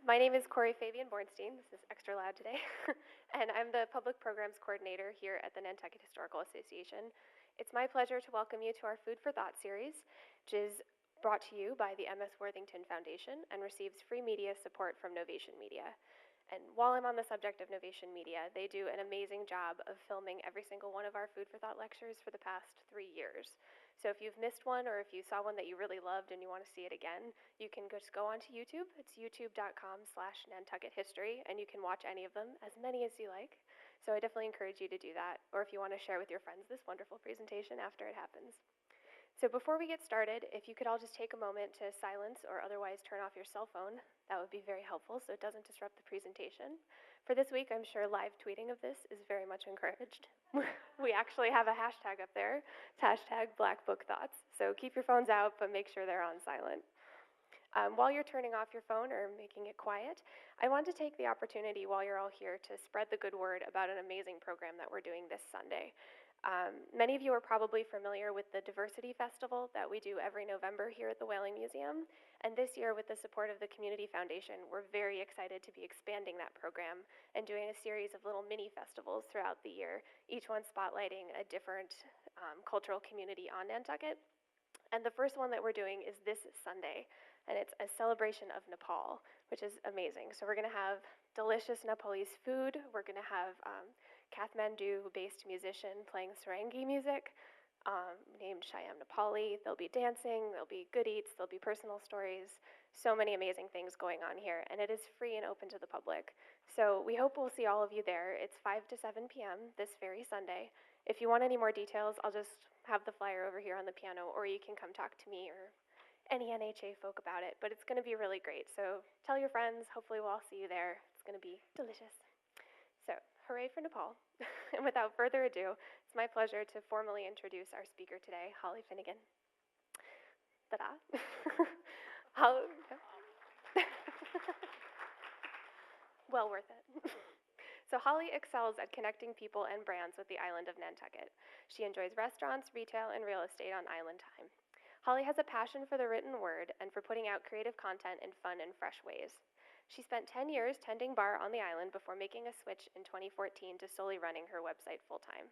My name is Corey Fabian Bornstein. This is extra loud today. And I'm the Public Programs Coordinator here at the Nantucket Historical Association. It's my pleasure to welcome you to our Food for Thought series, which is brought to you by the MS Worthington Foundation and receives free media support from Novation Media. And while I'm on the subject of Novation Media, they do an amazing job of filming every single one of our Food for Thought lectures for the past 3 years. So if you've missed one or if you saw one that you really loved and you want to see it again, you can just go onto YouTube. It's youtube.com/Nantucket History, and you can watch any of them, as many as you like. So I definitely encourage you to do that, or if you want to share with your friends this wonderful presentation after it happens. So before we get started, if you could all just take a moment to silence or otherwise turn off your cell phone, that would be very helpful so it doesn't disrupt the presentation. For this week, I'm sure live tweeting of this is very much encouraged. We actually have a hashtag up there. It's hashtag Black Book Thoughts. So keep your phones out, but make sure they're on silent. While you're turning off your phone or making it quiet, I want to take the opportunity while you're all here to spread the good word about an amazing program that we're doing this Sunday. Many of you are probably familiar with the Diversity Festival that we do every November here at the Whaling Museum. And this year, with the support of the Community Foundation, we're very excited to be expanding that program and doing a series of little mini festivals throughout the year, each one spotlighting a different cultural community on Nantucket. And the first one that we're doing is this Sunday, and it's a celebration of Nepal, which is amazing. So we're going to have delicious Nepalese food. We're going to have Kathmandu-based musician playing sarangi music named Shyam Nepali. There'll be dancing, there'll be good eats, there'll be personal stories. So many amazing things going on here, and it is free and open to the public. So we hope we'll see all of you there. It's 5 to 7 p.m. this very Sunday. If you want any more details, I'll just have the flyer over here on the piano, or you can come talk to me or any NHA folk about it. But it's going to be really great. So tell your friends. Hopefully we'll all see you there. It's going to be delicious. So hooray for Nepal. And without further ado, it's my pleasure to formally introduce our speaker today, Holly Finnegan. Ta-da. Well worth it. So Holly excels at connecting people and brands with the island of Nantucket. She enjoys restaurants, retail, and real estate on island time. Holly has a passion for the written word and for putting out creative content in fun and fresh ways. She spent 10 years tending bar on the island before making a switch in 2014 to solely running her website full-time.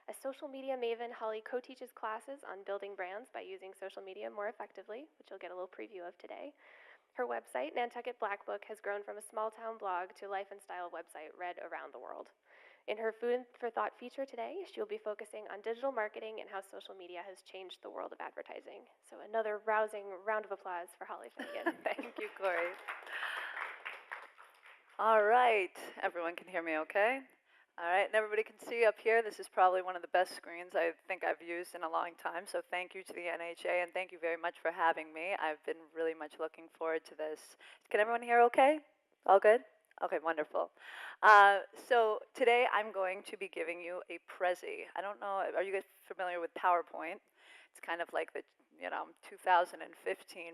A social media maven, Holly co-teaches classes on building brands by using social media more effectively, which you'll get a little preview of today. Her website, Nantucket Black Book, has grown from a small-town blog to life and style website read around the world. In her Food for Thought feature today, she will be focusing on digital marketing and how social media has changed the world of advertising. So another rousing round of applause for Holly Finnegan. Thank you, Corey. All right, everyone can hear me okay? All right, and everybody can see up here, this is probably one of the best screens I think I've used in a long time, so thank you to the NHA, and thank you very much for having me. I've been really much looking forward to this. Can everyone hear okay? All good? Okay, wonderful. So today I'm going to be giving you a Prezi. I don't know, are you guys familiar with PowerPoint? It's kind of like the 2015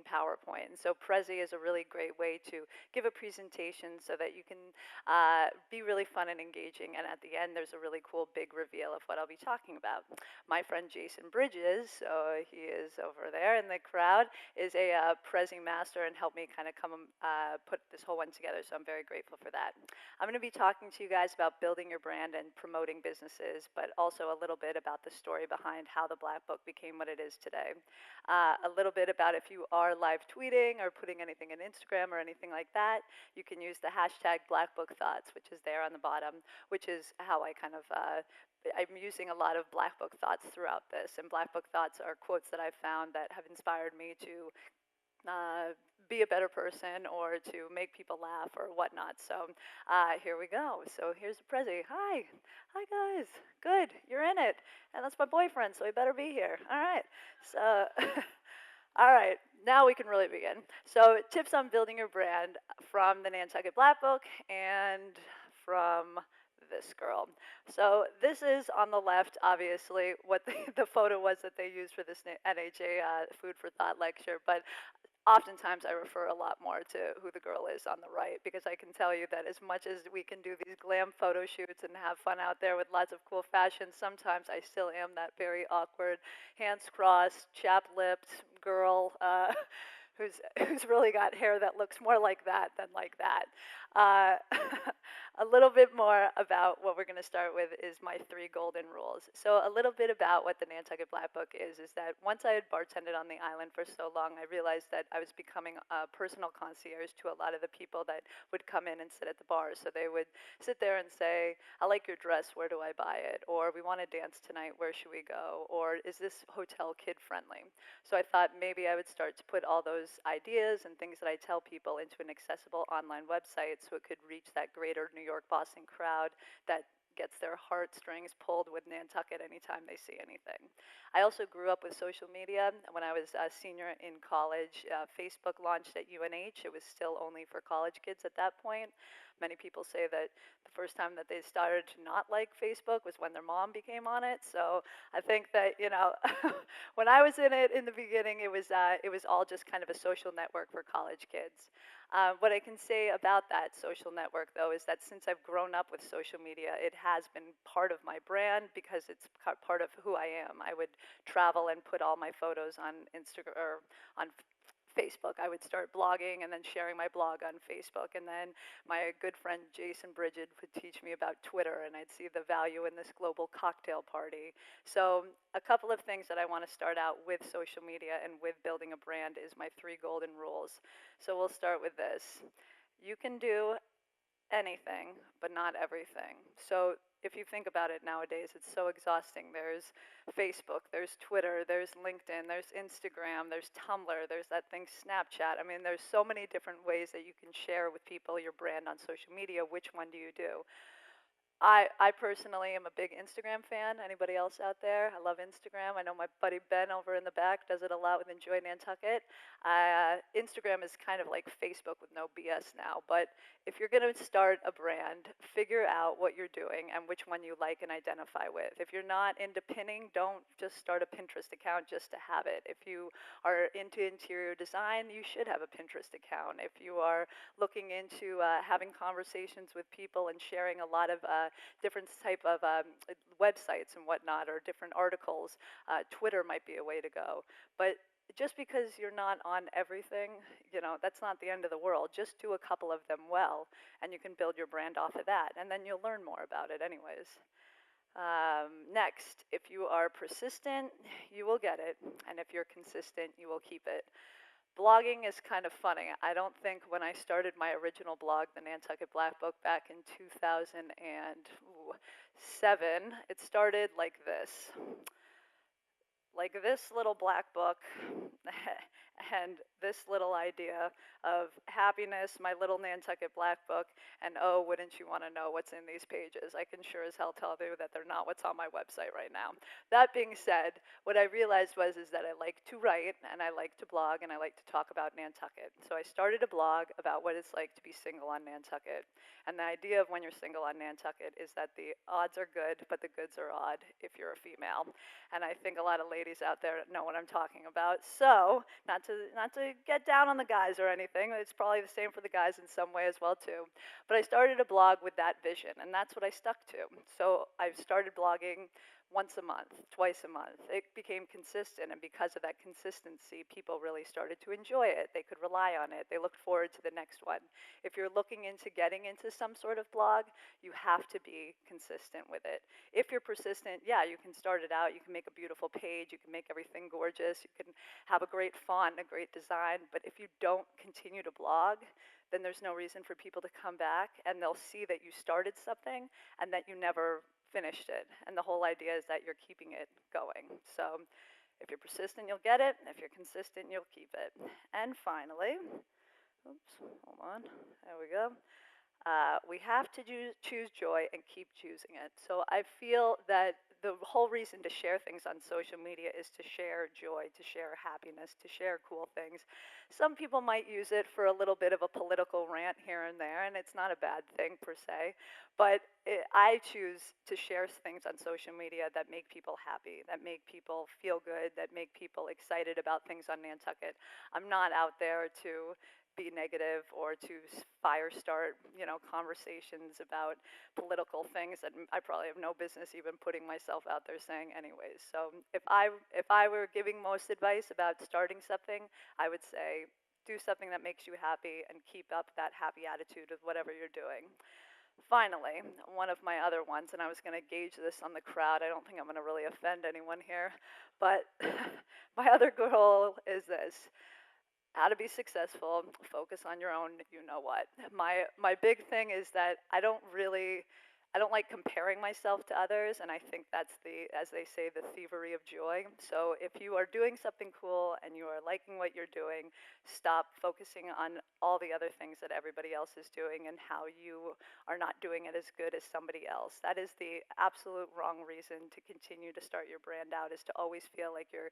PowerPoint. And so Prezi is a really great way to give a presentation so that you can be really fun and engaging. And at the end, there's a really cool big reveal of what I'll be talking about. My friend Jason Bridges, so he is over there in the crowd, is a Prezi master and helped me kind of come put this whole one together. So I'm very grateful for that. I'm going to be talking to you guys about building your brand and promoting businesses, but also a little bit about the story behind how the Black Book became what it is today. A little bit about if you are live tweeting or putting anything in Instagram or anything like that, you can use the hashtag Black Book Thoughts, which is there on the bottom, which is how I kind of I'm using a lot of Black Book Thoughts throughout this, and Black Book Thoughts are quotes that I've found that have inspired me to be a better person or to make people laugh or whatnot. So here we go. So here's the Prezi. Hi guys. Good, you're in it. And that's my boyfriend, so he better be here. All right. So, all right, now we can really begin. So tips on building your brand from the Nantucket Black Book and from this girl. So this is on the left, obviously, what the photo was that they used for this NHA Food for Thought lecture, but oftentimes I refer a lot more to who the girl is on the right, because I can tell you that as much as we can do these glam photo shoots and have fun out there with lots of cool fashion, sometimes I still am that very awkward, hands crossed, chapped-lipped girl who's really got hair that looks more like that than like that. Uh, a little bit more about what we're going to start with is my 3 golden rules. So a little bit about what the Nantucket Black Book is that once I had bartended on the island for so long, I realized that I was becoming a personal concierge to a lot of the people that would come in and sit at the bar. So they would sit there and say, I like your dress, where do I buy it? Or we want to dance tonight, where should we go? Or is this hotel kid friendly? So I thought maybe I would start to put all those ideas and things that I tell people into an accessible online website so it could reach that greater New York, Boston crowd that gets their heartstrings pulled with Nantucket anytime they see anything. I also grew up with social media. When I was a senior in college, Facebook launched at UNH. It was still only for college kids at that point. Many people say that the first time that they started to not like Facebook was when their mom became on it. So I think that, when I was in it in the beginning, it was all just kind of a social network for college kids. What I can say about that social network, though, is that since I've grown up with social media, it has been part of my brand because it's part of who I am. I would travel and put all my photos on Instagram or on Facebook. I would start blogging and then sharing my blog on Facebook. And then my good friend Jason Bridget would teach me about Twitter, and I'd see the value in this global cocktail party. So, a couple of things that I want to start out with social media and with building a brand is my 3 golden rules. So, we'll start with this. You can do anything, but not everything. So if you think about it nowadays, it's so exhausting. There's Facebook, there's Twitter, there's LinkedIn, there's Instagram, there's Tumblr, there's that thing Snapchat. I mean, there's so many different ways that you can share with people your brand on social media. Which one do you do? I personally am a big Instagram fan. Anybody else out there? I love Instagram. I know my buddy Ben over in the back does it a lot with Enjoy Nantucket. Instagram is kind of like Facebook with no BS now. But if you're going to start a brand, figure out what you're doing and which one you like and identify with. If you're not into pinning, don't just start a Pinterest account just to have it. If you are into interior design, you should have a Pinterest account. If you are looking into having conversations with people and sharing a lot of different type of websites and whatnot, or different articles, Twitter might be a way to go. But just because you're not on everything, that's not the end of the world. Just do a couple of them well, and you can build your brand off of that, and then you'll learn more about it anyways. Next, if you are persistent, you will get it, and if you're consistent, you will keep it. Blogging is kind of funny. I don't think when I started my original blog, the Nantucket Black Book, back in 2007, it started like this. Like this little black book and this little idea of happiness, my little Nantucket Black Book, and oh, wouldn't you want to know what's in these pages? I can sure as hell tell you that they're not what's on my website right now. That being said, what I realized is that I like to write, and I like to blog, and I like to talk about Nantucket. So I started a blog about what it's like to be single on Nantucket. And the idea of when you're single on Nantucket is that the odds are good, but the goods are odd if you're a female. And I think a lot of ladies out there know what I'm talking about. So, not to get down on the guys or anything, it's probably the same for the guys in some way as well too. But I started a blog with that vision, and that's what I stuck to. So I've started blogging once a month, twice a month. It became consistent, and because of that consistency, people really started to enjoy it. They could rely on it. They looked forward to the next one. If you're looking into getting into some sort of blog, you have to be consistent with it. If you're persistent, yeah, you can start it out. You can make a beautiful page. You can make everything gorgeous. You can have a great font, a great design. But if you don't continue to blog, then there's no reason for people to come back, and they'll see that you started something and that you never finished it. And the whole idea is that you're keeping it going. So if you're persistent, you'll get it. If you're consistent, you'll keep it. And finally, oops, hold on, there we go. We have to choose joy and keep choosing it. So I feel that the whole reason to share things on social media is to share joy, to share happiness, to share cool things. Some people might use it for a little bit of a political rant here and there, and it's not a bad thing per se. But I choose to share things on social media that make people happy, that make people feel good, that make people excited about things on Nantucket. I'm not out there to be negative or to fire start, conversations about political things that I probably have no business even putting myself out there saying anyways. So if I were giving most advice about starting something, I would say do something that makes you happy and keep up that happy attitude with whatever you're doing. Finally, one of my other ones, and I was going to gauge this on the crowd. I don't think I'm going to really offend anyone here, but my other goal is this: how to be successful, focus on your own you know what. My big thing is that I don't like comparing myself to others, and I think that's the, as they say, the thievery of joy. So if you are doing something cool and you are liking what you're doing, stop focusing on all the other things that everybody else is doing and how you are not doing it as good as somebody else. That is the absolute wrong reason to continue to start your brand out, is to always feel like you're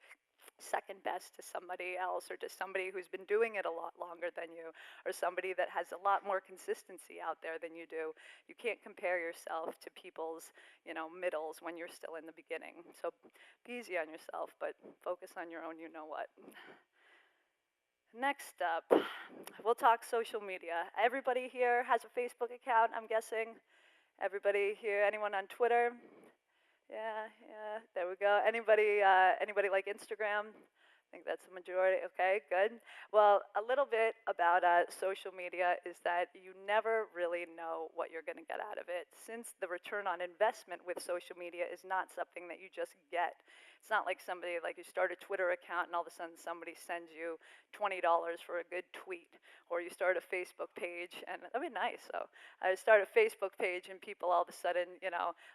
second best to somebody else, or to somebody who's been doing it a lot longer than you, or somebody that has a lot more consistency out there than you do. You can't compare yourself to people's, middles when you're still in the beginning. So be easy on yourself, but focus on your own you know what. Next up, we'll talk social media. Everybody here has a Facebook account, I'm guessing. Everybody here, anyone on Twitter? Yeah, there we go. Anybody like Instagram? I think that's the majority. Okay, good. Well, a little bit about social media is that you never really know what you're going to get out of it, since the return on investment with social media is not something that you just get. It's not like somebody, like, you start a Twitter account and all of a sudden somebody sends you $20 for a good tweet, or you start a Facebook page, and that'd be nice. So I start a Facebook page and people all of a sudden,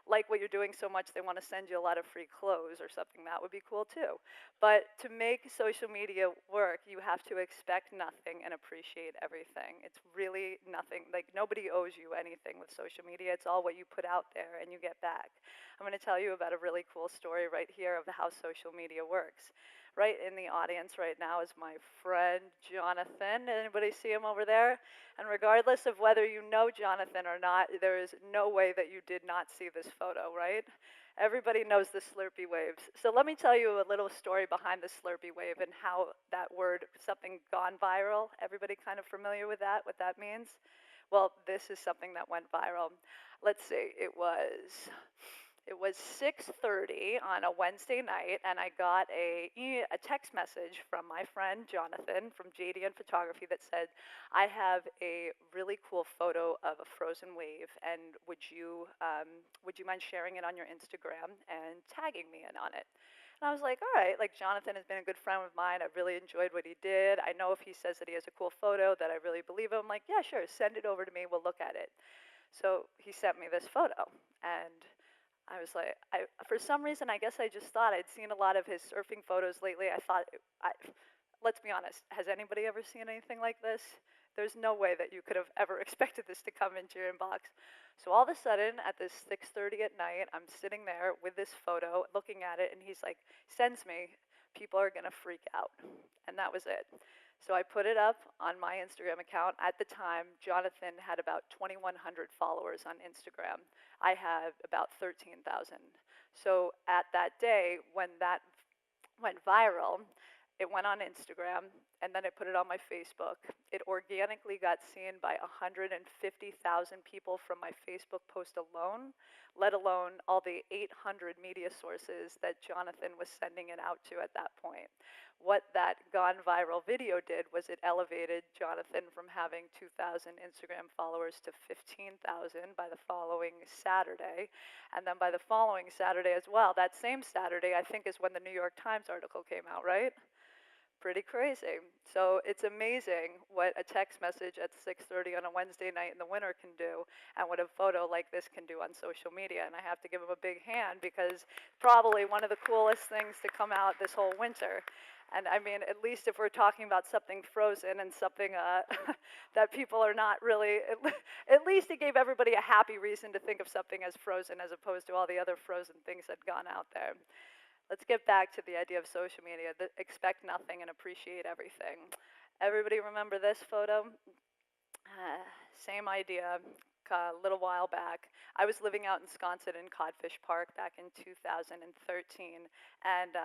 like what you're doing so much they want to send you a lot of free clothes or something. That would be cool too. But to make social media work, you have to expect nothing and appreciate everything. It's really nothing, like, nobody owes you anything with social media. It's all what you put out there and you get back. I'm going to tell you about a really cool story right here of how social media works. Right in the audience right now is my friend Jonathan. Anybody see him over there? And regardless of whether you know Jonathan or not, there is no way that you did not see this photo, right? Everybody knows the Slurpee waves. So let me tell you a little story behind the Slurpee wave and how that word, something gone viral. Everybody kind of familiar with that, what that means? Well, this is something that went viral. Let's see, it was 6:30 on a Wednesday night, and I got a text message from my friend Jonathan from JDN Photography that said, "I have a really cool photo of a frozen wave, and would you mind sharing it on your Instagram and tagging me in on it?" And I was like, all right, like, Jonathan has been a good friend of mine. I really enjoyed what he did. I know if he says that he has a cool photo that I really believe him. I'm like, yeah, sure, send it over to me. We'll look at it. So he sent me this photo, and I was like, for some reason, I guess I just thought I'd seen a lot of his surfing photos lately. I thought, let's be honest, has anybody ever seen anything like this? There's no way that you could have ever expected this to come into your inbox. So all of a sudden, at this 6:30 at night, I'm sitting there with this photo, looking at it, and he's like, sends me, "People are gonna freak out," and that was it. So I put it up on my Instagram account. At the time, Jonathan had about 2,100 followers on Instagram. I have about 13,000. So at that day, when that went viral, it went on Instagram, and then I put it on my Facebook. It organically got seen by 150,000 people from my Facebook post alone, let alone all the 800 media sources that Jonathan was sending it out to at that point. What that gone viral video did was it elevated Jonathan from having 2,000 Instagram followers to 15,000 by the following Saturday. And then by the following Saturday as well, that same Saturday, I think, is when the New York Times article came out, right? Pretty crazy. So it's amazing what a text message at 6:30 on a Wednesday night in the winter can do, and what a photo like this can do on social media. And I have to give him a big hand, because probably one of the coolest things to come out this whole winter. And I mean, at least if we're talking about something frozen and something that people are not really, at least it gave everybody a happy reason to think of something as frozen, as opposed to all the other frozen things that had gone out there. Let's get back to the idea of social media. Expect nothing and appreciate everything. Everybody remember this photo? Same idea. A little while back, I was living out in Wisconsin in Codfish Park back in 2013, and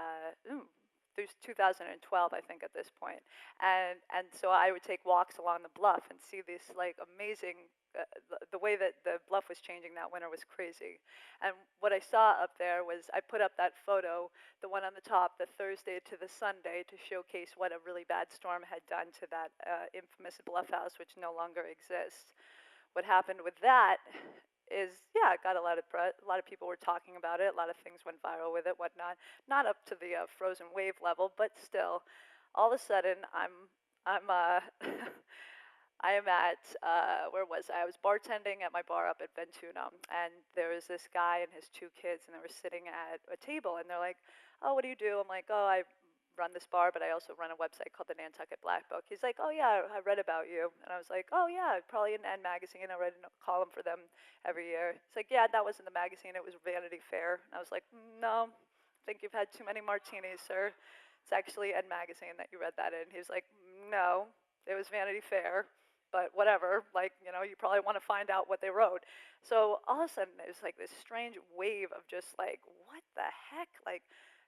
there's 2012, I think, at this point. And so I would take walks along the bluff and see this, like, amazing the way that the bluff was changing that winter was crazy. And what I saw up there was I put up that photo, the one on the top, the Thursday to the Sunday, to showcase what a really bad storm had done to that infamous bluff house, which no longer exists. What happened with that is, yeah, it got a lot of a lot of people were talking about it. A lot of things went viral with it, whatnot. Not up to the frozen wave level, but still, all of a sudden, I'm I am at where was I? I was bartending at my bar up at Ventuna, and there was this guy and his two kids, and they were sitting at a table, and they're like, "Oh, what do you do?" I'm like, "Oh, I run this bar, but I also run a website called the Nantucket Black Book." He's like, "Oh yeah, I read about you," and I was like, "Oh yeah, probably in N magazine. I read a column for them every year." He's like, "Yeah, that wasn't the magazine. It was Vanity Fair." And I was like, "No, I think you've had too many martinis, sir. It's actually N magazine that you read that in." He was like, "No, it was Vanity Fair." But whatever, like, you probably want to find out what they wrote. So all of a sudden, it was like this strange wave of just like, what the heck? Like,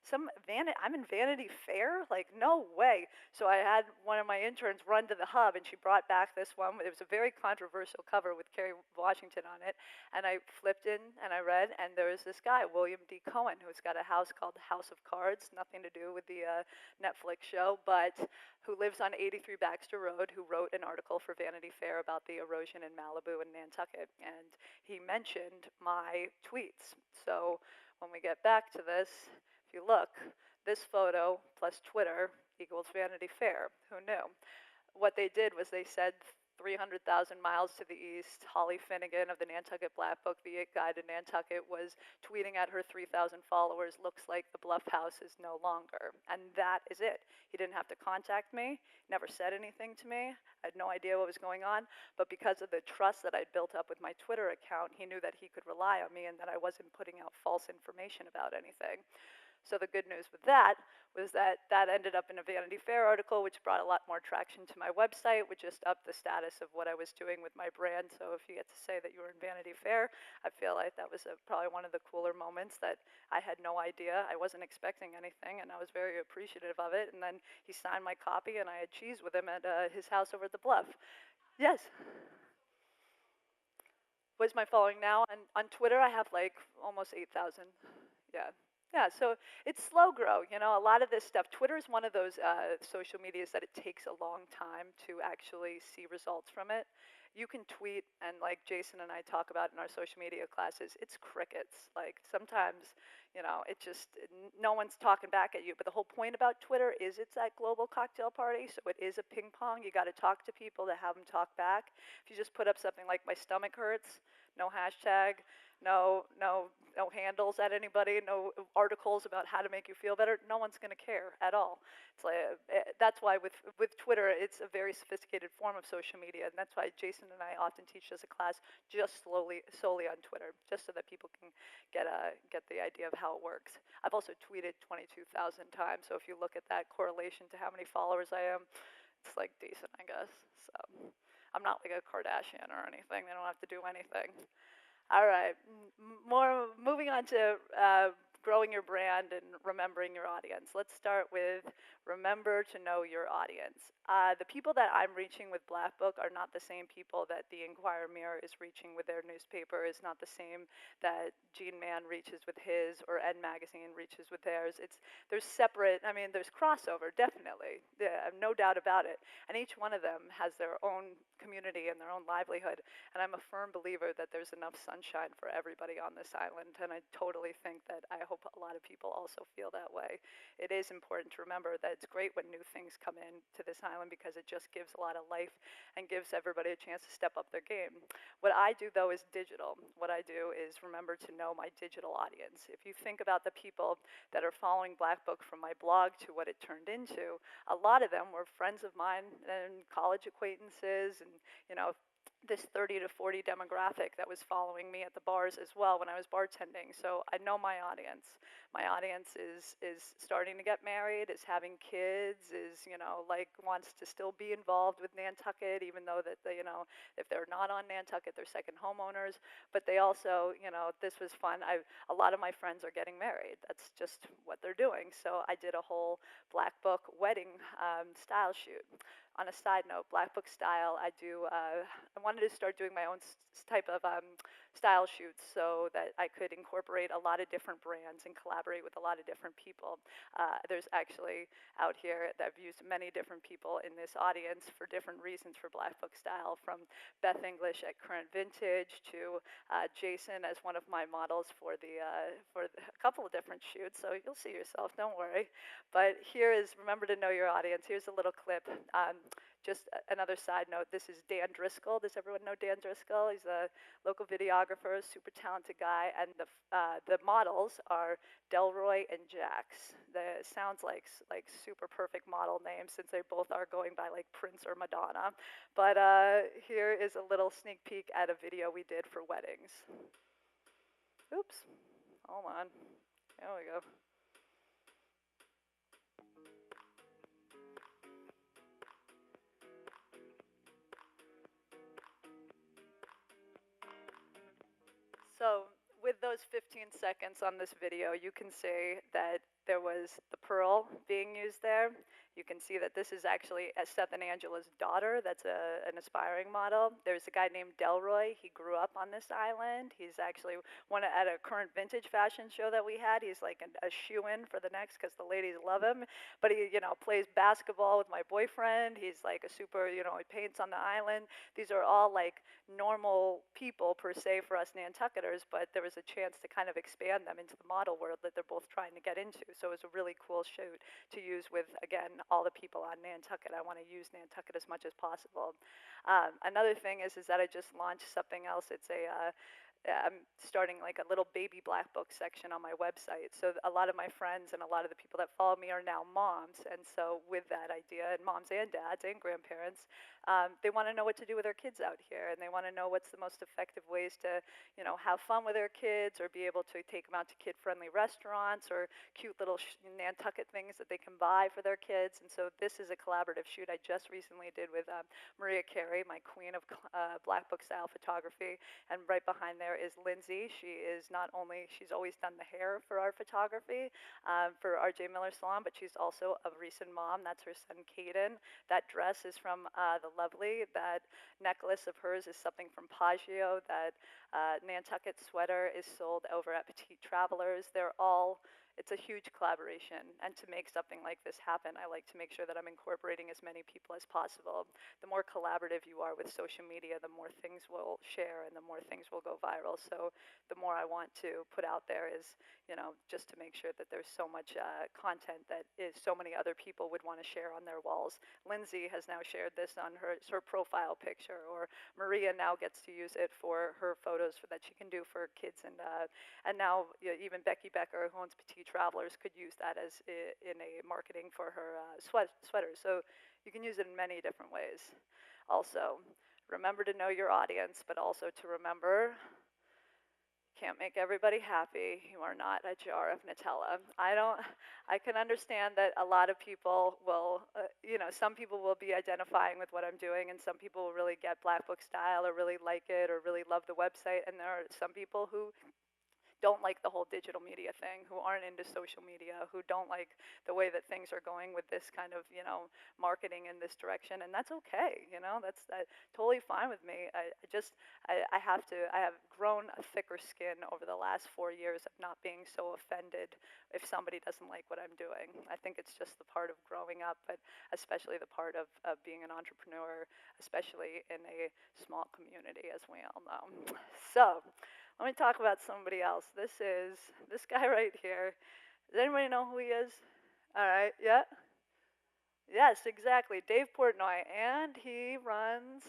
I'm in Vanity Fair? Like, no way. So I had one of my interns run to the hub, and she brought back this one. It was a very controversial cover with Kerry Washington on it. And I flipped in and I read, and there was this guy, William D. Cohen, who's got a house called House of Cards, nothing to do with the Netflix show, but who lives on 83 Baxter Road, who wrote an article for Vanity Fair about the erosion in Malibu and Nantucket. And he mentioned my tweets. So when we get back to this, if you look, this photo plus Twitter equals Vanity Fair. Who knew? What they did was they said 300,000 miles to the east, Holly Finnegan of the Nantucket Black Book, the It Guide to Nantucket, was tweeting at her 3,000 followers, "Looks like the Bluff House is no longer." And that is it. He didn't have to contact me, never said anything to me. I had no idea what was going on. But because of the trust that I'd built up with my Twitter account, he knew that he could rely on me and that I wasn't putting out false information about anything. So the good news with that was that that ended up in a Vanity Fair article, which brought a lot more traction to my website, which just upped the status of what I was doing with my brand. So if you get to say that you were in Vanity Fair, I feel like that was probably one of the cooler moments that I had no idea. I wasn't expecting anything, and I was very appreciative of it. And then he signed my copy, and I had cheese with him at his house over at the Bluff. Yes. What's my following now? On Twitter, I have like almost 8,000. Yeah. Yeah, so it's slow grow. A lot of this stuff. Twitter is one of those social medias that it takes a long time to actually see results from it. You can tweet, and like Jason and I talk about in our social media classes, it's crickets. Like sometimes, it just, no one's talking back at you. But the whole point about Twitter is it's that global cocktail party, so it is a ping pong. You got to talk to people to have them talk back. If you just put up something like "my stomach hurts," no hashtag, no handles at anybody, no articles about how to make you feel better. No one's going to care at all. It's like that's why with Twitter, it's a very sophisticated form of social media, and that's why Jason and I often teach as a class just solely on Twitter, just so that people can get the idea of how it works. I've also tweeted 22,000 times, so if you look at that correlation to how many followers I am, it's like decent, I guess. So I'm not like a Kardashian or anything. They don't have to do anything. All right, moving on to growing your brand and remembering your audience. Let's start with remember to know your audience. The people that I'm reaching with Black Book are not the same people that the Enquirer Mirror is reaching with their newspaper. Is not the same that Gene Mann reaches with his, or N Magazine reaches with theirs. There's separate. I mean, there's crossover, definitely. Yeah, no doubt about it. And each one of them has their own community and their own livelihood. And I'm a firm believer that there's enough sunshine for everybody on this island. And I totally think that I hope a lot of people also feel that way. It is important to remember that it's great when new things come in to this island because it just gives a lot of life and gives everybody a chance to step up their game. What I do, though, is digital. What I do is remember to know my digital audience. If you think about the people that are following Black Book from my blog to what it turned into, a lot of them were friends of mine and college acquaintances and, this 30 to 40 demographic that was following me at the bars as well when I was bartending. So I know my audience. My audience is starting to get married, is having kids, is, wants to still be involved with Nantucket, even though that they, if they're not on Nantucket, they're second homeowners. But they also, this was fun. A lot of my friends are getting married. That's just what they're doing. So I did a whole Black Book wedding style shoot. on a side note, Black Book Style, I wanted to start doing my own type of style shoots so that I could incorporate a lot of different brands and collaborate with a lot of different people. There's actually out here that I've used many different people in this audience for different reasons for Black Book Style, from Beth English at Current Vintage to Jason as one of my models for a couple of different shoots. So you'll see yourself, don't worry. But here is, remember to know your audience. Here's a little clip. Just another side note, this is Dan Driscoll. Does everyone know Dan Driscoll? He's a local videographer, super talented guy, and the models are Delroy and Jax. The sounds like super perfect model names, since they both are going by like Prince or Madonna. But here is a little sneak peek at a video we did for weddings. Oops, hold on. There we go. So with those 15 seconds on this video, you can see that there was the pearl being used there. You can see that this is actually Seth and Angela's daughter. That's an aspiring model. There's a guy named Delroy. He grew up on this island. He's actually at a Current Vintage fashion show that we had. He's like a shoe-in for the next because the ladies love him. But he, plays basketball with my boyfriend. He's like a super, he paints on the island. These are all like normal people per se for us Nantucketers, but there was a chance to kind of expand them into the model world that they're both trying to get into. So it was a really cool shoot to use with, again, all the people on Nantucket. I want to use Nantucket as much as possible. Another thing is that I just launched something else. It's I'm starting like a little baby Black Book section on my website. So a lot of my friends and a lot of the people that follow me are now moms. And so with that idea, and moms and dads and grandparents, they want to know what to do with their kids out here. And they want to know what's the most effective ways to, have fun with their kids, or be able to take them out to kid-friendly restaurants or cute little Nantucket things that they can buy for their kids. And so this is a collaborative shoot I just recently did with Maria Carey, my queen of Black Book Style photography. And right behind there is Lindsay. She's always done the hair for our photography for RJ Miller Salon, but she's also a recent mom. That's her son, Caden. That dress is from the Lovely. That necklace of hers is something from Paggio. That Nantucket sweater is sold over at Petite Travelers. It's a huge collaboration, and to make something like this happen, I like to make sure that I'm incorporating as many people as possible. The more collaborative you are with social media, the more things will share and the more things will go viral. So the more I want to put out there is, just to make sure that there's so much content that so many other people would want to share on their walls. Lindsay has now shared this on her profile picture, or Maria now gets to use it for her photos that she can do for kids, and now even Becky Becker, who owns Petite Travelers, could use that as in a marketing for her sweaters. So you can use it in many different ways. Also, remember to know your audience, but also to remember, can't make everybody happy. You are not a jar of Nutella. I can understand that a lot of people will, some people will be identifying with what I'm doing, and some people will really get Black Book Style or really like it or really love the website, and there are some people who don't like the whole digital media thing, who aren't into social media, who don't like the way that things are going with this kind of, marketing in this direction, and that's okay, that's totally fine with me. I have grown a thicker skin over the last 4 years of not being so offended if somebody doesn't like what I'm doing. I think it's just the part of growing up, but especially the part of being an entrepreneur, especially in a small community, as we all know. So, let me talk about somebody else. This guy right here. Does anybody know who he is? All right, yeah? Yes, exactly. Dave Portnoy, and he runs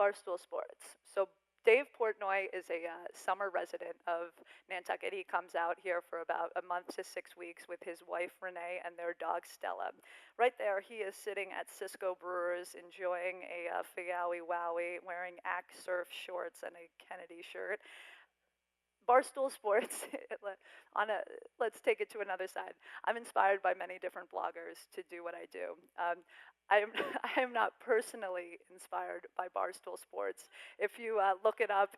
Barstool Sports. So Dave Portnoy is a summer resident of Nantucket. He comes out here for about a month to 6 weeks with his wife Renee and their dog Stella. Right there, he is sitting at Cisco Brewers enjoying a Figawi Wowie, wearing Axe Surf shorts and a Kennedy shirt. Barstool Sports, let's take it to another side. I'm inspired by many different bloggers to do what I do. I am not personally inspired by Barstool Sports. If you look it up,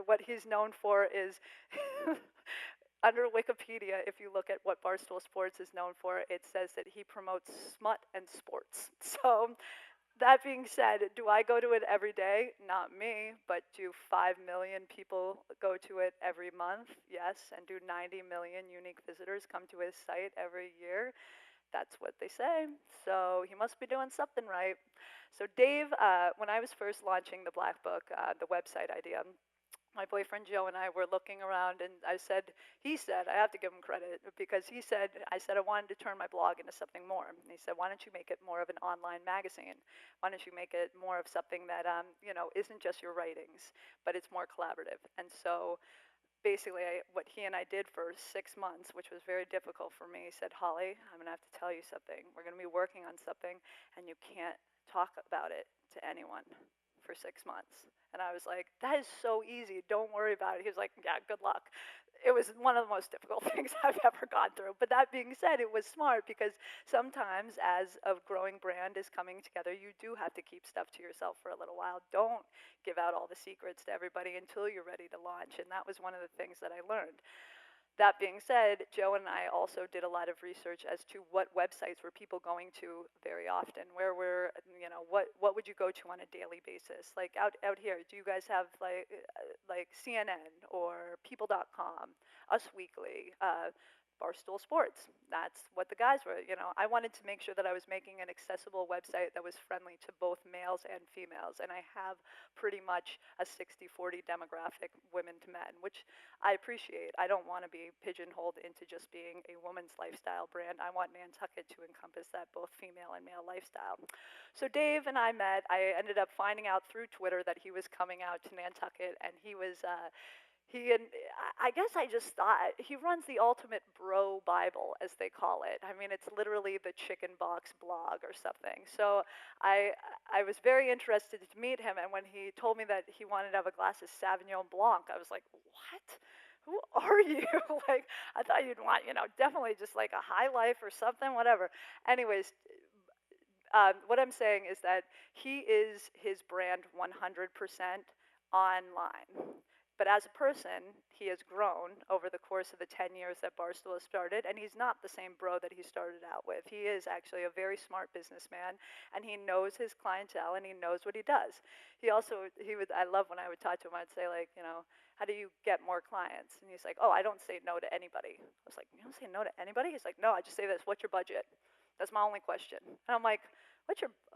what he's known for is under Wikipedia, if you look at what Barstool Sports is known for, it says that he promotes smut and sports. So that being said, do I go to it every day? Not me, but do 5 million people go to it every month? Yes. And do 90 million unique visitors come to his site every year? That's what they say. So he must be doing something right. So Dave, when I was first launching the Black Book, the website idea, my boyfriend Joe and I were looking around, and he said, I have to give him credit because I said I wanted to turn my blog into something more. And he said, why don't you make it more of an online magazine? Why don't you make it more of something that, isn't just your writings, but it's more collaborative? And so basically, what he and I did for 6 months, which was very difficult for me, he said, Holly, I'm going to have to tell you something. We're going to be working on something, and you can't talk about it to anyone for 6 months. And I was like, that is so easy. Don't worry about it. He was like, yeah, good luck. It was one of the most difficult things I've ever gone through. But that being said, it was smart because sometimes as a growing brand is coming together, you do have to keep stuff to yourself for a little while. Don't give out all the secrets to everybody until you're ready to launch. And that was one of the things that I learned. That being said, Joe and I also did a lot of research as to what websites were people going to very often. Where were, what would you go to on a daily basis? Like out here, do you guys have like CNN or People.com, Us Weekly, Barstool Sports? That's what the guys were. I wanted to make sure that I was making an accessible website that was friendly to both males and females, and I have pretty much a 60-40 demographic, women to men, which I appreciate. I don't want to be pigeonholed into just being a woman's lifestyle brand. I want Nantucket to encompass that both female and male lifestyle. So Dave and I met. I ended up finding out through Twitter that he was coming out to Nantucket, and he was he and I guess I just thought he runs the ultimate bro Bible, as they call it. I mean, it's literally the chicken box blog or something. So I I was very interested to meet him, and when he told me that he wanted to have a glass of Sauvignon Blanc, I was like, what? Who are you? Like, I thought you'd want, definitely just like a high life or something, whatever. Anyways, what I'm saying is that he is his brand 100% online. But as a person, he has grown over the course of the 10 years that Barstool has started, and he's not the same bro that he started out with. He is actually a very smart businessman, and he knows his clientele, and he knows what he does. I love when I would talk to him, I'd say, like, how do you get more clients? And he's like, oh, I don't say no to anybody. I was like, you don't say no to anybody? He's like, no, I just say this, what's your budget? That's my only question. And I'm like,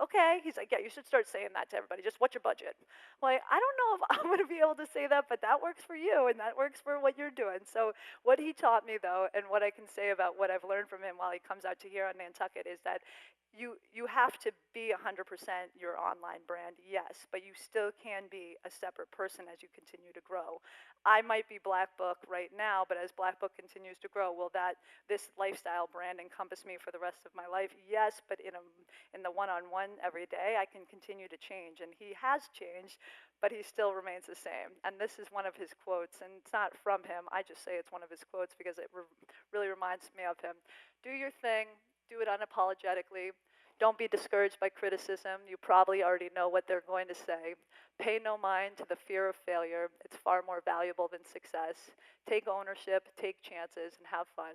okay? He's like, yeah, you should start saying that to everybody. Just what's your budget? I'm like, I don't know if I'm going to be able to say that, but that works for you and that works for what you're doing. So what he taught me, though, and what I can say about what I've learned from him while he comes out to here on Nantucket is that you have to be 100% your online brand, yes, but you still can be a separate person as you continue to grow. I might be Black Book right now, but as Black Book continues to grow, will this lifestyle brand encompass me for the rest of my life? Yes, but in the one-on-one every day, I can continue to change, and he has changed, but he still remains the same. And this is one of his quotes, and it's not from him. I just say it's one of his quotes because it really reminds me of him. Do your thing. Do it unapologetically. Don't be discouraged by criticism. You probably already know what they're going to say. Pay no mind to the fear of failure. It's far more valuable than success. Take ownership, take chances, and have fun.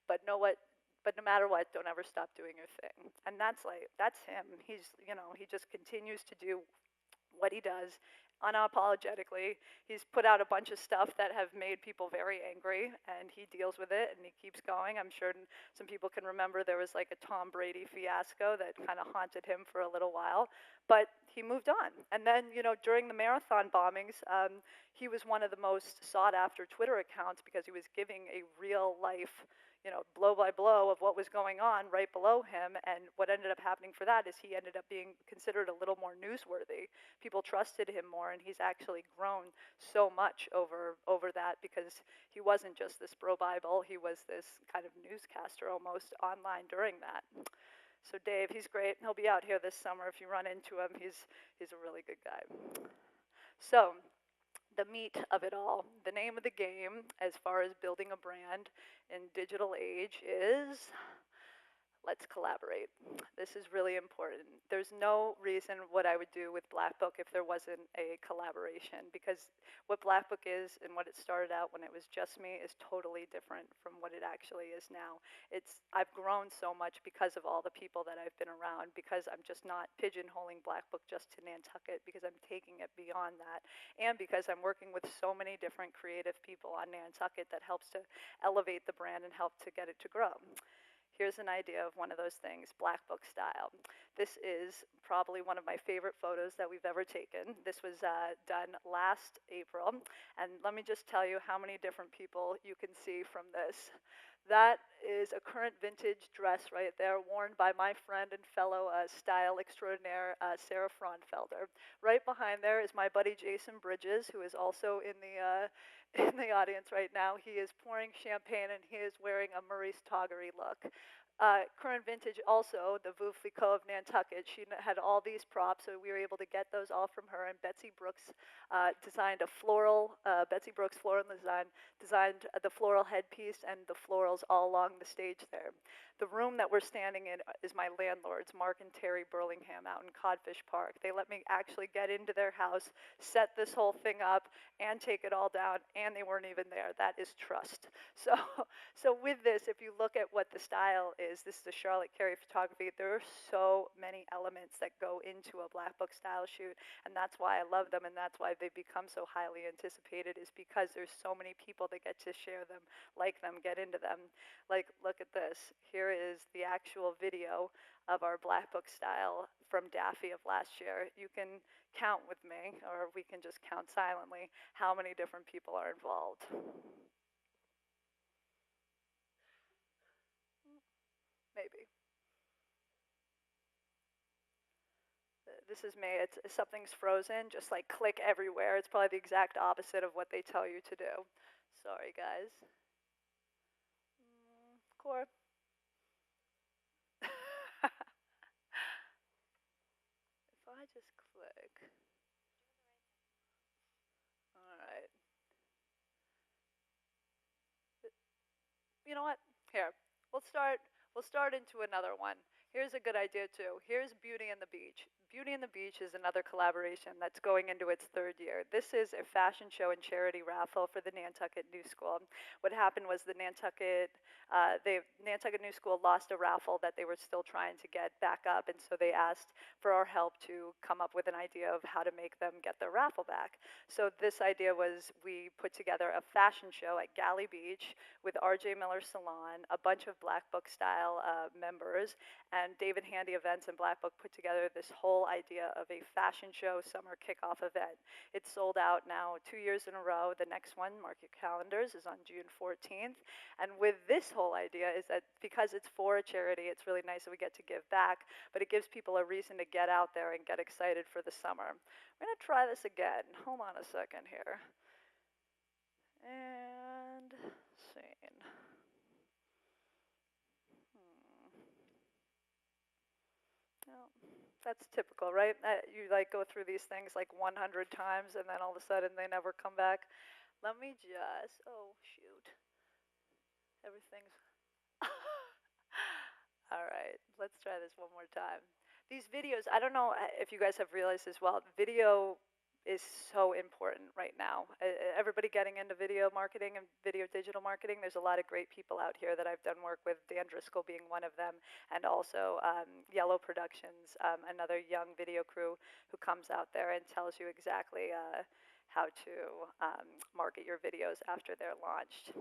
But know what? But no matter what, don't ever stop doing your thing. And that's him. He just continues to do what he does unapologetically. He's put out a bunch of stuff that have made people very angry, and he deals with it, and he keeps going. I'm sure some people can remember there was like a Tom Brady fiasco that kind of haunted him for a little while, but he moved on. And then, during the marathon bombings, he was one of the most sought after Twitter accounts because he was giving a real life blow by blow of what was going on right below him. And what ended up happening for that is he ended up being considered a little more newsworthy. People trusted him more, and he's actually grown so much over that because he wasn't just this bro Bible. He was this kind of newscaster almost online during that. So Dave, he's great. He'll be out here this summer if you run into him. He's a really good guy. So the meat of it all, the name of the game as far as building a brand in digital age is let's collaborate. This is really important. There's no reason what I would do with Black Book if there wasn't a collaboration, because what Black Book is and what it started out when it was just me is totally different from what it actually is now. I've grown so much because of all the people that I've been around, because I'm just not pigeonholing Black Book just to Nantucket, because I'm taking it beyond that, and because I'm working with so many different creative people on Nantucket that helps to elevate the brand and help to get it to grow. Here's an idea of one of those things, Black Book style. This is probably one of my favorite photos that we've ever taken. This was done last April, and let me just tell you how many different people you can see from this. That is a current vintage dress right there, worn by my friend and fellow style extraordinaire, Sarah Fraunfelder. Right behind there is my buddy Jason Bridges, who is also in the in the audience right now. He is pouring champagne and he is wearing a Maurice Toggery look. Current vintage also, the Veuve Clicquot of Nantucket. She had all these props, so we were able to get those all from her. And Betsy Brooks designed a floral, Betsy Brooks floral design, designed the floral headpiece and the florals all along the stage there. The room that we're standing in is my landlords, Mark and Terry Burlingham, out in Codfish Park. They let me actually get into their house, set this whole thing up, and take it all down, and they weren't even there. That is trust. So, so with this, if you look at what the style is, this is the Charlotte Carey photography. There are so many elements that go into a Black Book style shoot, and that's why I love them, and that's why they become so highly anticipated, is because there's so many people that get to share them, like them, get into them. Like, look at this. Here is the actual video of our Black Book style from Daffy of last year. You can count with me, or we can just count silently, how many different people are involved. Maybe. This is me. Something's frozen, just like click everywhere. It's probably the exact opposite of what they tell you to do. Sorry, guys. Core. If I just click. All right. You know what? Here. We'll start into another one. Here's a good idea too. Here's Beauty and the Beach. Beauty and the Beach is another collaboration that's going into its third year. This is a fashion show and charity raffle for the Nantucket New School. What happened was the Nantucket New School lost a raffle that they were still trying to get back up, and so they asked for our help to come up with an idea of how to make them get their raffle back. So this idea was, we put together a fashion show at Galley Beach with R.J. Miller Salon, a bunch of Black Book style members, and David Handy Events and Black Book put together this whole idea of a fashion show summer kickoff event. It's sold out now 2 years in a row. The next one, mark your calendars, is on June 14th. And with this whole idea is that because it's for a charity, it's really nice that we get to give back, but it gives people a reason to get out there and get excited for the summer. We're going to try this again. Hold on a second here. And scene. Well, that's typical, right? You like go through these things like 100 times and then all of a sudden they never come back. Let me just, oh shoot. Everything's, all right, let's try this one more time. These videos, I don't know if you guys have realized as well, video is so important right now. Everybody getting into video marketing and video digital marketing, there's a lot of great people out here that I've done work with, Dan Driscoll being one of them, and also Yellow Productions, another young video crew who comes out there and tells you exactly how to market your videos after they're launched.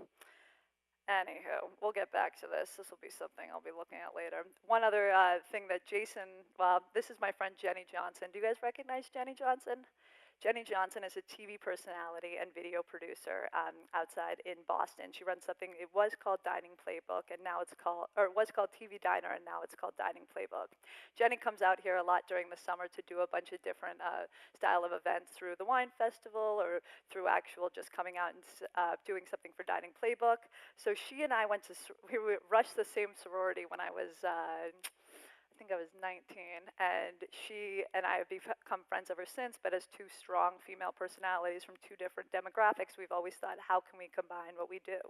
Anywho, we'll get back to this. This will be something I'll be looking at later. One other thing that Jason, well, this is my friend Jenny Johnson. Do you guys recognize Jenny Johnson? Jenny Johnson is a TV personality and video producer outside in Boston. She runs something, it was called Dining Playbook, and now it's called, or it was called TV Diner, and now it's called Dining Playbook. Jenny comes out here a lot during the summer to do a bunch of different style of events through the wine festival or through actual just coming out and doing something for Dining Playbook. So she and I went to, we rushed the same sorority when I was think I was 19, and she and I have become friends ever since. But as two strong female personalities from two different demographics, we've always thought, how can we combine what we do?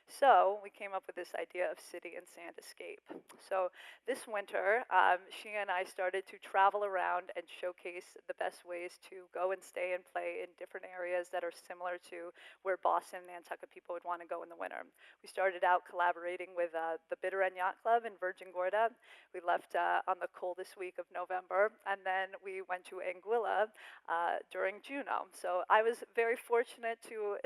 So we came up with this idea of City and Sand Escape. So this winter, she and I started to travel around and showcase the best ways to go and stay and play in different areas that are similar to where Boston and Nantucket people would want to go in the winter. We started out collaborating with the Bitter End Yacht Club in Virgin Gorda. We left on the coldest week of November, and then we went to Anguilla during Juno. So I was very fortunate to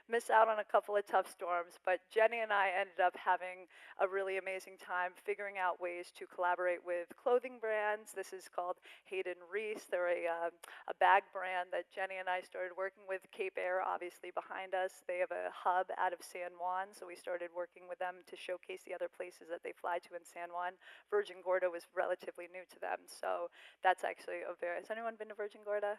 miss out on a couple of tough storms, but Jenny and I ended up having a really amazing time figuring out ways to collaborate with clothing brands. This is called Hayden Reese. They're a bag brand that Jenny and I started working with. Cape Air, obviously, behind us. They have a hub out of San Juan, so we started working with them to showcase the other places that they fly to in San Juan. Virgin Gorda was relatively new to them, so that's actually a very. Has anyone been to Virgin Gorda?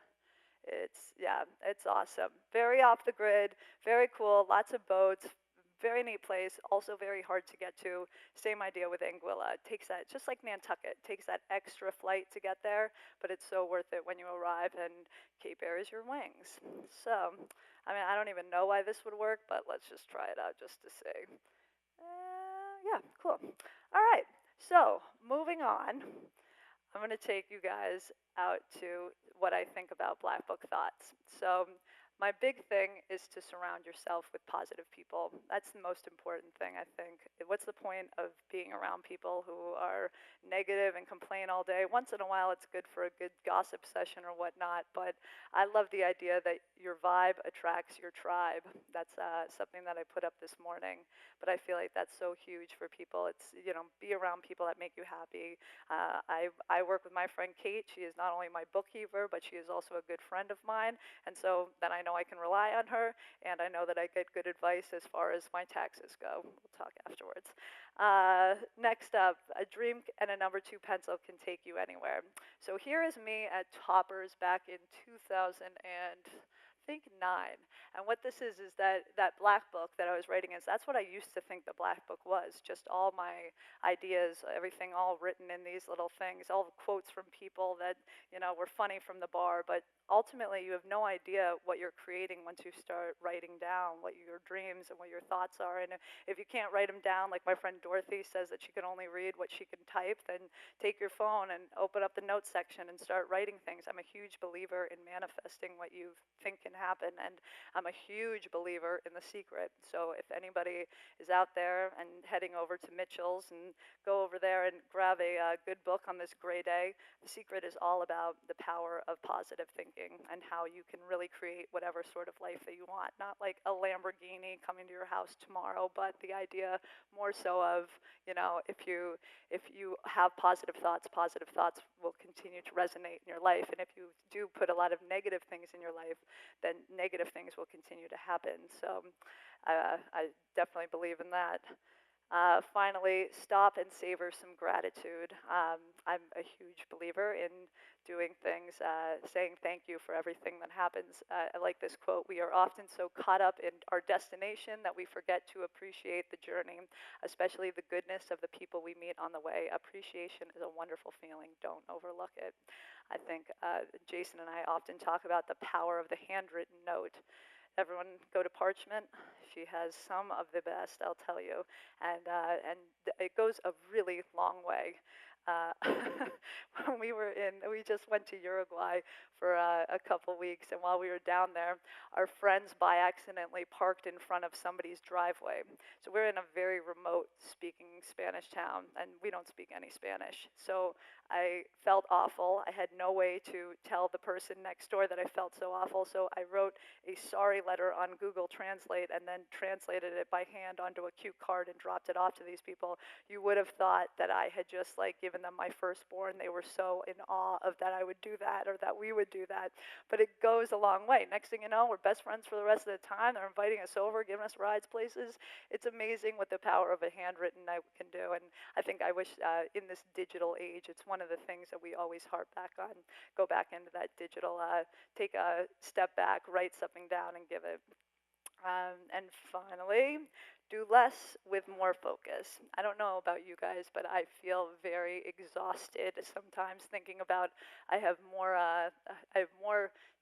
It's awesome. Very off the grid, very cool, lots of boats, very neat place, also very hard to get to. Same idea with Anguilla. It takes that, just like Nantucket, takes that extra flight to get there, but it's so worth it when you arrive, and Cape Air is your wings. So, I mean, I don't even know why this would work, but let's just try it out just to see. Yeah, cool. All right, so moving on. I'm going to take you guys out to what I think about Black Book Thoughts. So my big thing is to surround yourself with positive people. That's the most important thing, I think. What's the point of being around people who are negative and complain all day? Once in a while, it's good for a good gossip session or whatnot, but I love the idea that your vibe attracts your tribe. That's something that I put up this morning, but I feel like that's so huge for people. It's, be around people that make you happy. I work with my friend Kate. She is not only my bookkeeper, but she is also a good friend of mine, and so then I know I can rely on her, and I know that I get good advice as far as my taxes go. We'll talk afterwards. Next up, a dream and a number 2 pencil can take you anywhere. So here is me at Toppers back in 2000 and I think 9. And what this is that black book that I was writing is, that's what I used to think the black book was, just all my ideas, everything all written in these little things, all the quotes from people that, were funny from the bar, but ultimately you have no idea what you're creating once you start writing down what your dreams and what your thoughts are. And if you can't write them down, like my friend Dorothy says that she can only read what she can type, then take your phone and open up the notes section and start writing things. I'm a huge believer in manifesting what you think can happen, and I'm a huge believer in The Secret. So if anybody is out there and heading over to Mitchell's, and go over there and grab a good book on this gray day. The Secret is all about the power of positive thinking and how you can really create whatever sort of life that you want. Not like a Lamborghini coming to your house tomorrow, but the idea more so of, if you have positive thoughts will continue to resonate in your life. And if you do put a lot of negative things in your life, then negative things will continue to happen. So I definitely believe in that. Finally, stop and savor some gratitude. I'm a huge believer in doing things, saying thank you for everything that happens. I like this quote: "We are often so caught up in our destination that we forget to appreciate the journey, especially the goodness of the people we meet on the way. Appreciation is a wonderful feeling. Don't overlook it." I think Jason and I often talk about the power of the handwritten note. Everyone go to Parchment. She has some of the best, I'll tell you, and it goes a really long way. When we just went to Uruguay for a couple weeks, and while we were down there, our friends by accidentally parked in front of somebody's driveway. So we're in a very remote speaking Spanish town, and we don't speak any Spanish. So I felt awful. I had no way to tell the person next door that I felt so awful, so I wrote a sorry letter on Google Translate and then translated it by hand onto a cute card and dropped it off to these people. You would have thought that I had just given them my firstborn. They were so in awe of that I would do that, or that we would do that. But it goes a long way. Next thing you know, we're best friends for the rest of the time. They're inviting us over, giving us rides places. It's amazing what the power of a handwritten note can do. And I think I wish in this digital age, it's one of the things that we always harp back on. Go back into that digital, take a step back, write something down and give it. And finally, do less with more focus. I don't know about you guys, but I feel very exhausted sometimes thinking about I have more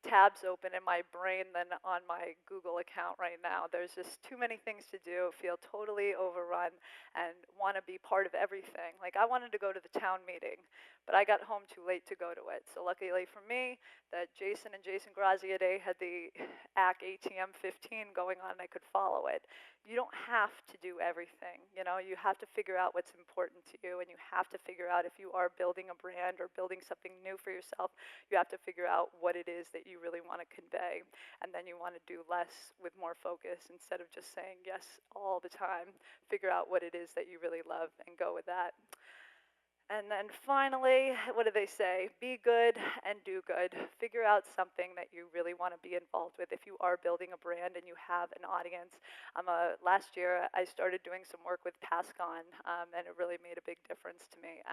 tabs open in my brain than on my Google account right now. There's just too many things to do, feel totally overrun, and want to be part of everything. Like, I wanted to go to the town meeting, but I got home too late to go to it. So luckily for me, that Jason and Jason Graziadei had the AC ATM 15 going on, and I could follow it. You don't have to do everything. You know, you have to figure out what's important to you, and you have to figure out if you are building a brand or building something new for yourself, you have to figure out what it is that you really want to convey. And then you want to do less with more focus instead of just saying yes all the time. Figure out what it is that you really love and go with that. And then finally, what do they say? Be good and do good. Figure out something that you really want to be involved with. If you are building a brand and you have an audience, last year I started doing some work with PassCon, and it really made a big difference to me.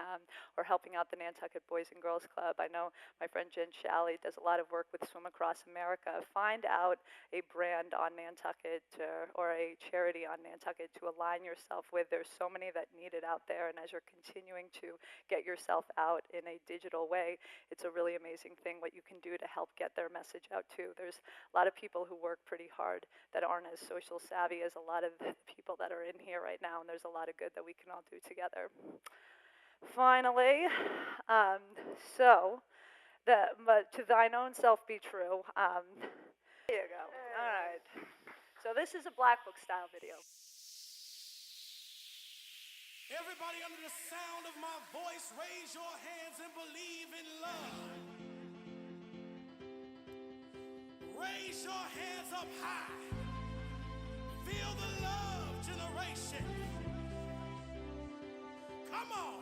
Or helping out the Nantucket Boys and Girls Club. I know my friend Jen Shalley does a lot of work with Swim Across America. Find out a brand on Nantucket or a charity on Nantucket to align yourself with. There's so many that need it out there, and as you're continuing to get yourself out in a digital way, it's a really amazing thing what you can do to help get their message out too. There's a lot of people who work pretty hard that aren't as social savvy as a lot of the people that are in here right now, and there's a lot of good that we can all do together. Finally, but to thine own self be true. There you go. All right. So this is a Black Book style video. Everybody under the sound of my voice, raise your hands and believe in love. Raise your hands up high. Feel the love generation. Come on.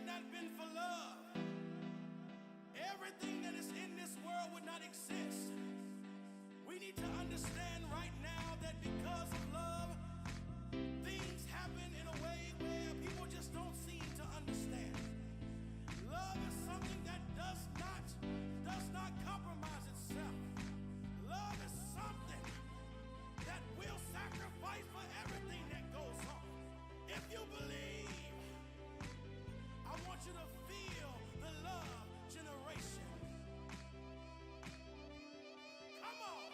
Not been for love, everything that is in this world would not exist. We need to understand right now that because of love, things happen in a way where people just don't seem to understand. Love is something that does not compromise itself. Love is something that will sacrifice for everything that goes on. If you believe, I want you to feel the love generation. Come on.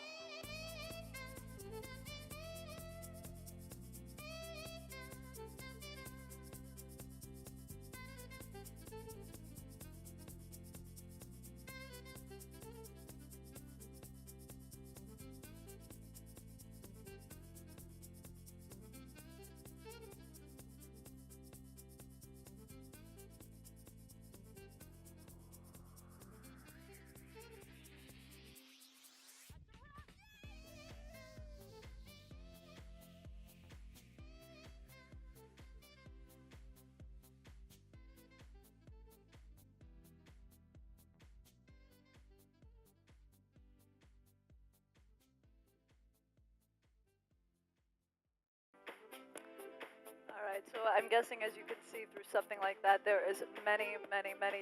All right, so I'm guessing, as you can see through something like that, there is many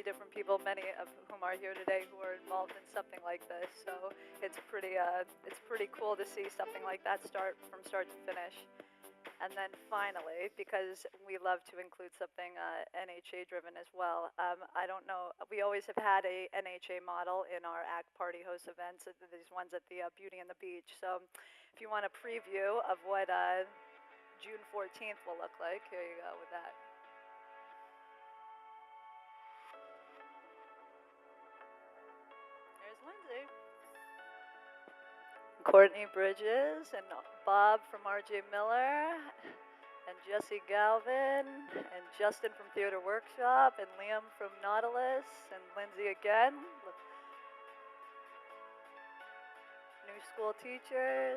different people, many of whom are here today, who are involved in something like this. So it's pretty cool to see something like that start to finish. And then finally, because we love to include something NHA driven as well, I don't know, we always have had a NHA model in our ACT Party Host events, these ones at the Beauty and the Beach. So if you want a preview of what June 14th will look like, here you go with that. There's Lindsay. Courtney Bridges and Bob from RJ Miller and Jesse Galvin and Justin from Theater Workshop and Liam from Nautilus and Lindsay again. New school teachers.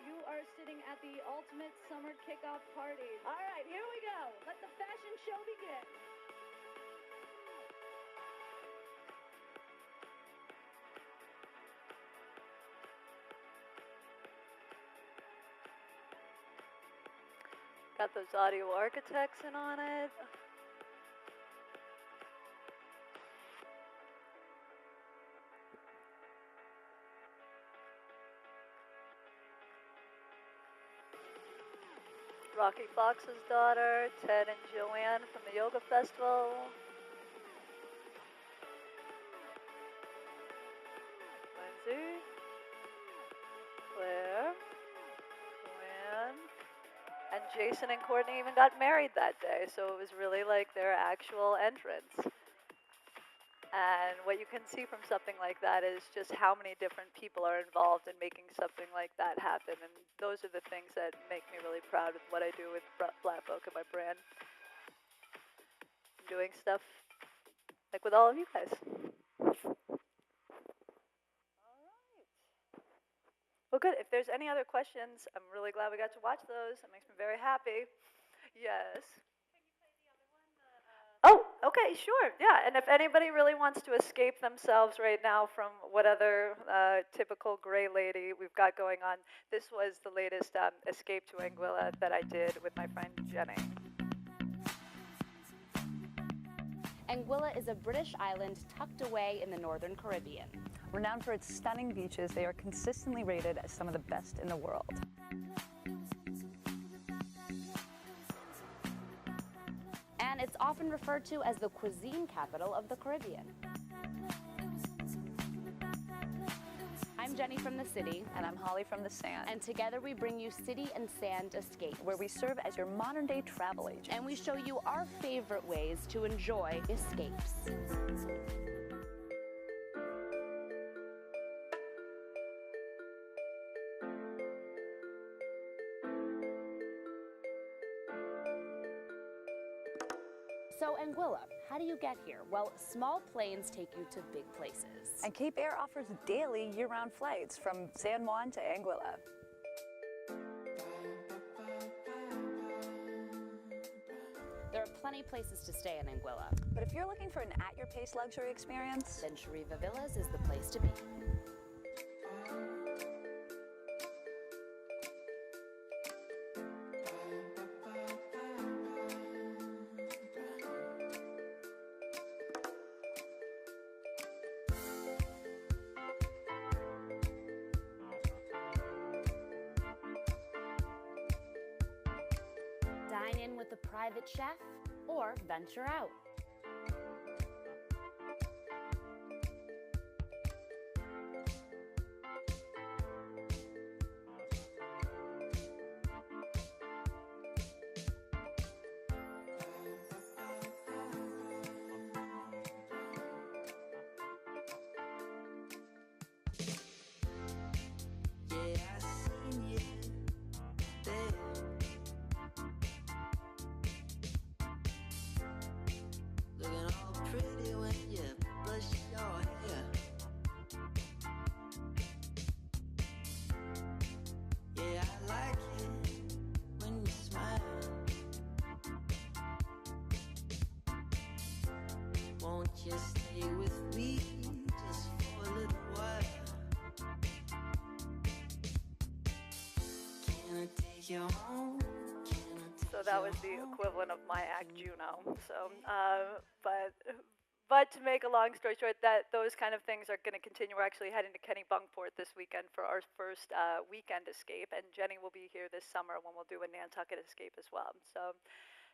You are sitting at the ultimate summer kickoff party. All right, here we go. Let the fashion show begin. Got those audio architects in on it. Rocky Fox's daughter, Ted and Joanne from the Yoga Festival. Lindsay, Claire, Joanne, and Jason and Courtney even got married that day, so it was really like their actual entrance. And what you can see from something like that is just how many different people are involved in making something like that happen. And those are the things that make me really proud of what I do with Black Book and my brand. I'm doing stuff like with all of you guys. All right. Well, good. If there's any other questions, I'm really glad we got to watch those. That makes me very happy. Yes. Oh, okay, sure, yeah. And if anybody really wants to escape themselves right now from what other typical gray lady we've got going on, this was the latest Escape to Anguilla that I did with my friend Jenny. Anguilla is a British island tucked away in the Northern Caribbean. Renowned for its stunning beaches, they are consistently rated as some of the best in the world. And it's often referred to as the cuisine capital of the Caribbean. I'm Jenny from the city. And I'm Holly from the Sand, And together we bring you City and Sand Escapes, where we serve as your modern-day travel agent. and we show you our favorite ways to enjoy escapes. So Anguilla, how do you get here? Well, small planes take you to big places. And Cape Air offers daily year-round flights from San Juan to Anguilla. There are plenty places to stay in Anguilla. But if you're looking for an at-your-pace luxury experience, Then Shariva Villas is the place to be. Dine in with a private chef or venture out. Won't you stay with me just for a little while? Can I take you home? So that was the equivalent of my act Juno. So, but to make a long story short, that those kind of things are going to continue. We're actually heading to Kennebunkport this weekend for our first weekend escape, and Jenny will be here this summer when we'll do a Nantucket escape as well. So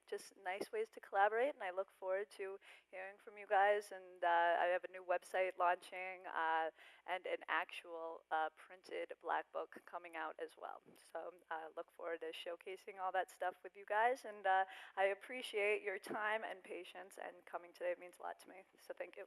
just nice ways to collaborate. And I look forward to hearing from you guys. And I have a new website launching and an actual printed black book coming out as well. So look forward to showcasing all that stuff with you guys. And I appreciate your time and patience, and coming today means a lot to me. So thank you.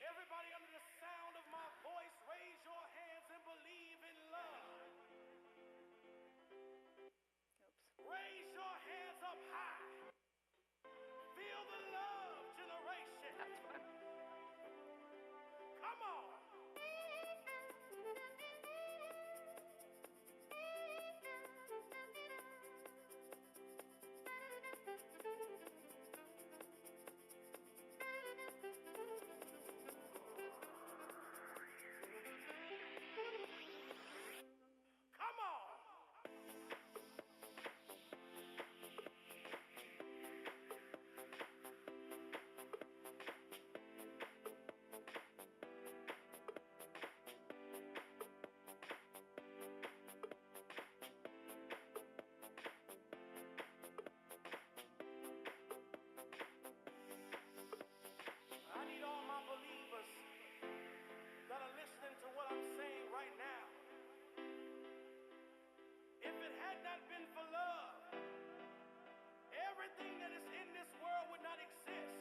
Everybody under the sound of my voice, raise your hands and believe in love. Raise your hands up high. Feel the love generation. Come on. Come on. I need all my believers that are listening to what I'm saying right now. If it had not been for love, everything that is in this world would not exist.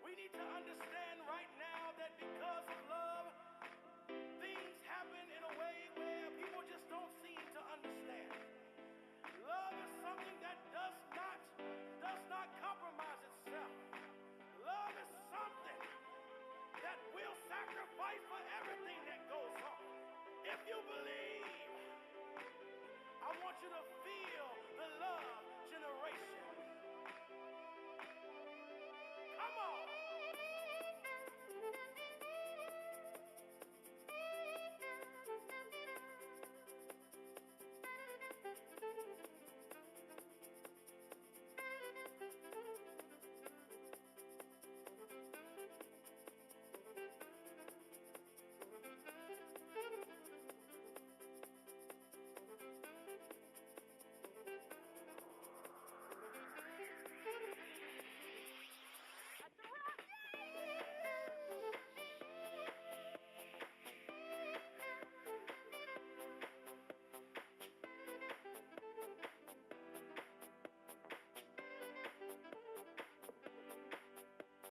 We need to understand right now that because of love, things happen in a way where people just don't seem to understand. Love is something that does not compromise itself. Love is something that will sacrifice for everything that goes on. If you believe, I want you to feel